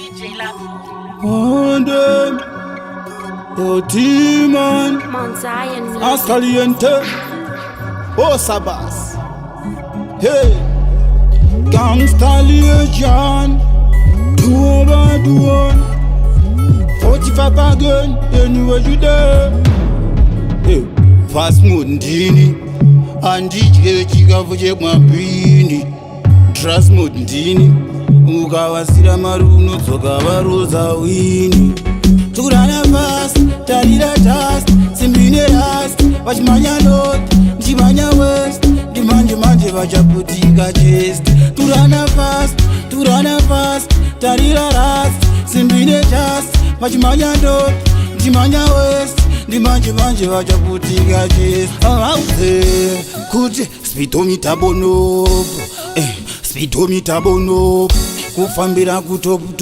On them, yo Tman, Ascaliente, Osabas, hey, Gangsta Legion, Dobba do one, 45 again, anywhere you there, hey, fast Mundini, and DJ Chigavuje Mabini, Trust Mundini. Ukawasira maruno tsoka varoza wini tukurana fast tarira dust simbine rust vachimanya north ndimanya west ndimanje vachaputika chest turana fast tarira rust simbine dust vachimanya north ndimanya west ndimanje vachaputika chest auze kuti speedometer bonopo speedometer bonopo kufambira kutopu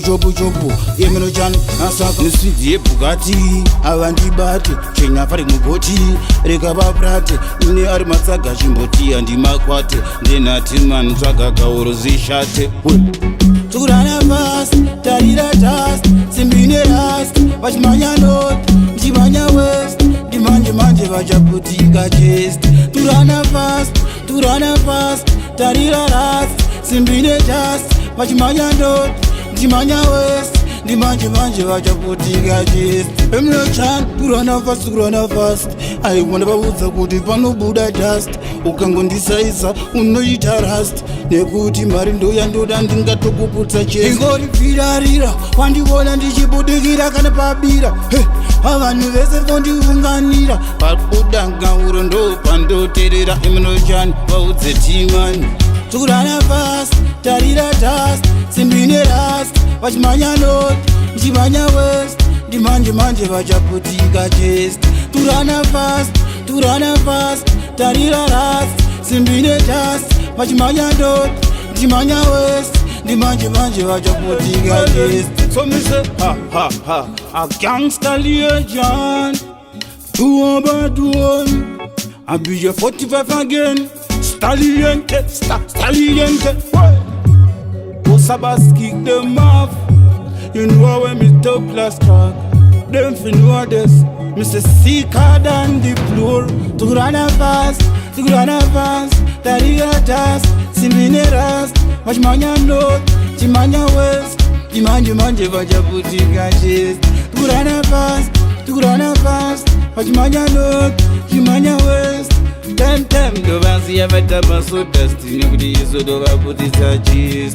chopu yemeno chani asaka neswidzi yebhugati avandibate chenyafari mugoti reka vaprate ine ari matsaga chimboti handimakwate ndenatman tsvagagauro zishate tukurana fast tarira dust simbine rust vachimanya north ndimanya west ndimanje vachaputika chest turana fast tarira rust simbine dust vachimanya north ndimanya west ndimanje vachaputika chest emnochan kurana fast aiwanda vaudza kuti panobuda dust ukangondisaisa unoita rust nekuti mari ndoyandoda ndingatokuputsa chest ingoripfirarira wandiona ndichibudikira kana pabira avanhu vese vondiunganira pabuda ngauro ndo pandoterera emnochan vaudze Tman tukurana fast tarira dust simbine rust vachimanya north ndimanya west ndimanje vachaputika chest turana fast tarira rust simbine dust vachimanya north ndimanya west ndimanje vachaputika chest. So me say ha a gangster legion Dobba do one, I be your 45 again. Stalliente, Stalliente. Osabas kick them off. You know when me top class track. Them fi know this. Me say sicker than the floor. Tukurana fast. Tarira dust, simbine rust. Vachimanya north, ndimanya west. Ndimanje vachaputika chest. Tukurana fast. Vachimanya north, ndimanya west. Tem Dobba see a better so destiny. Nobody is so Dobba put it a cheese.